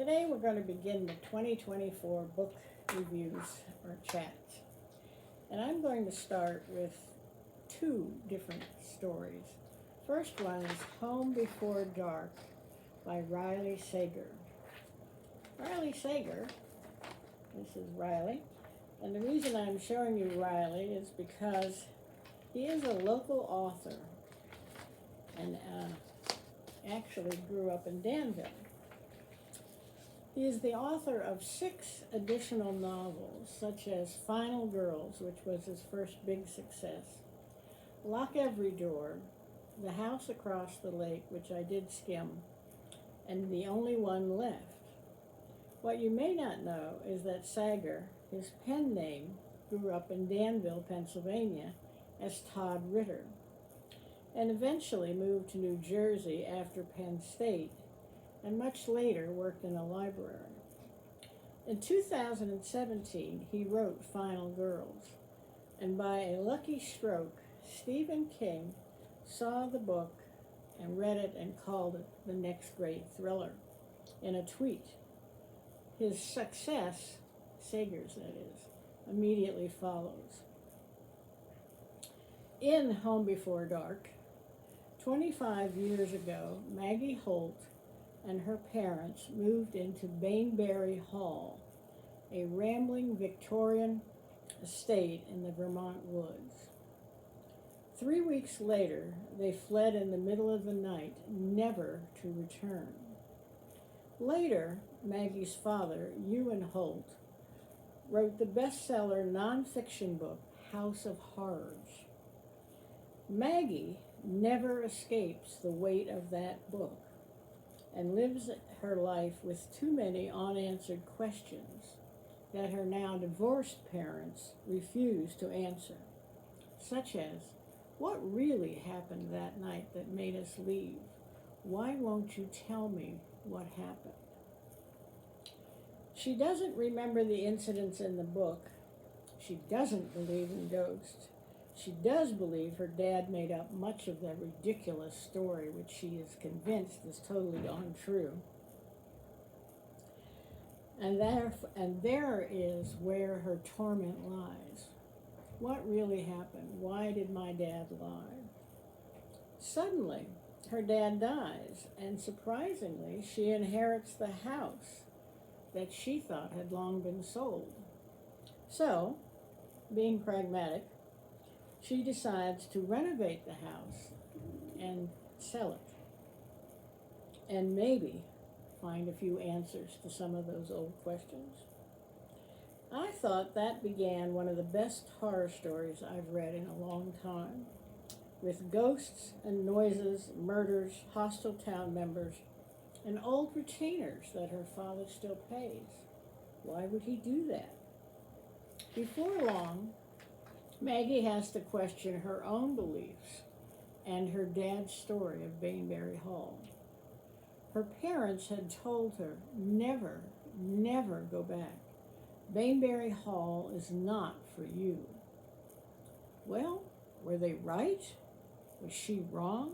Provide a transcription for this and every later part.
Today we're going to begin the 2024 book reviews or chats. And I'm going to start with two different stories. First one is Home Before Dark by Riley Sager. Riley Sager, this is Riley, and the reason I'm showing you Riley is because he is a local author and actually grew up in Danville. He is the author of 6 additional novels, such as Final Girls, which was his first big success, Lock Every Door, The House Across the Lake, which I did skim, and The Only One Left. What you may not know is that Sager, his pen name, grew up in Danville, Pennsylvania, as Todd Ritter, and eventually moved to New Jersey after Penn State, and much later worked in a library. In 2017, he wrote Final Girls, and by a lucky stroke, Stephen King saw the book and read it and called it the next great thriller in a tweet. His success, Sager's that is, immediately follows. In Home Before Dark, 25 years ago, Maggie Holt and her parents moved into Bainbury Hall, a rambling Victorian estate in the Vermont woods. 3 weeks later, they fled in the middle of the night, never to return. Later, Maggie's father, Ewan Holt, wrote the bestseller nonfiction book, House of Horrors. Maggie never escapes the weight of that book and lives her life with too many unanswered questions that her now divorced parents refuse to answer, such as, what really happened that night that made us leave? Why won't you tell me what happened? She doesn't remember the incidents in the book. She doesn't believe in ghosts. She does believe her dad made up much of that ridiculous story, which she is convinced is totally untrue. And there is where her torment lies. What really happened? Why did my dad lie? Suddenly, her dad dies, and surprisingly, she inherits the house that she thought had long been sold. So, being pragmatic, she decides to renovate the house and sell it, and maybe find a few answers to some of those old questions. I thought that began one of the best horror stories I've read in a long time, with ghosts and noises, murders, hostile town members, and old retainers that her father still pays. Why would he do that? Before long, Maggie has to question her own beliefs and her dad's story of Bainbury Hall. Her parents had told her, never, never go back. Bainbury Hall is not for you. Well, were they right? Was she wrong?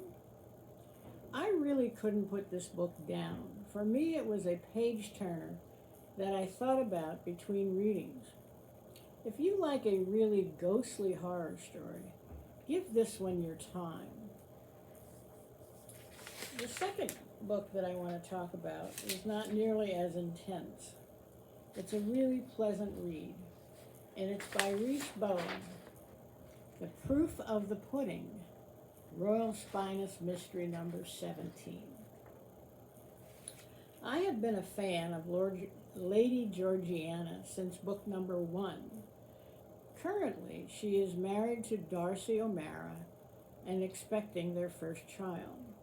I really couldn't put this book down. For me, it was a page-turner that I thought about between readings. If you like a really ghostly horror story, give this one your time. The second book that I want to talk about is not nearly as intense. It's a really pleasant read, and it's by Rhys Bowen, The Proof of the Pudding, Royal Spinous Mystery number 17. I have been a fan of Lady Georgiana since book number 1. Currently, she is married to Darcy O'Mara and expecting their first child.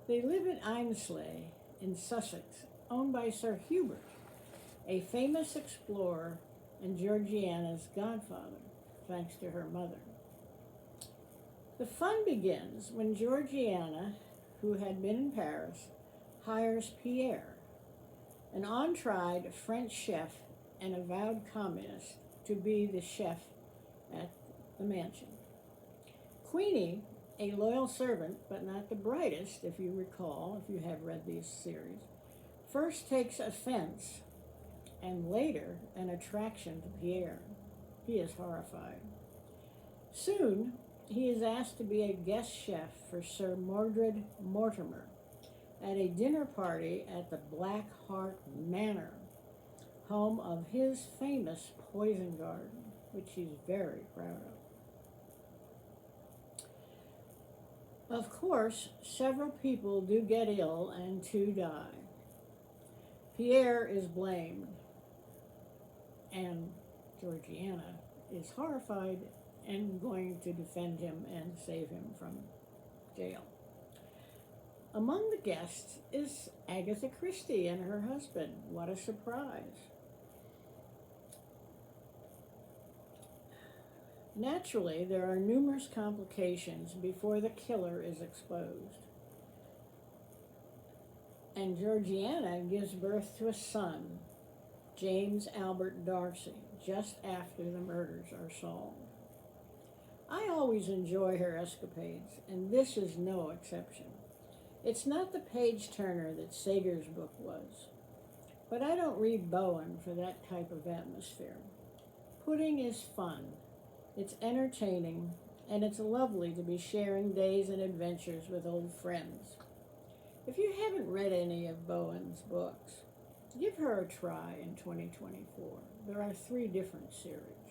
They live at Ainsley in Sussex, owned by Sir Hubert, a famous explorer and Georgiana's godfather, thanks to her mother. The fun begins when Georgiana, who had been in Paris, hires Pierre, an untried French chef and avowed communist, to be the chef at the mansion. Queenie, a loyal servant, but not the brightest, if you recall, if you have read these series, first takes offense and later an attraction to Pierre. He is horrified. Soon, he is asked to be a guest chef for Sir Mordred Mortimer at a dinner party at the Black Hart Manor, home of his famous poison garden, which he's very proud of. Of course, several people do get ill and 2 die. Pierre is blamed, and Georgiana is horrified and going to defend him and save him from jail. Among the guests is Agatha Christie and her husband. What a surprise. Naturally, there are numerous complications before the killer is exposed. And Georgiana gives birth to a son, James Albert Darcy, just after the murders are solved. I always enjoy her escapades, and this is no exception. It's not the page-turner that Sager's book was, but I don't read Bowen for that type of atmosphere. Pudding is fun, it's entertaining, and it's lovely to be sharing days and adventures with old friends. If you haven't read any of Bowen's books, give her a try in 2024. There are 3 different series.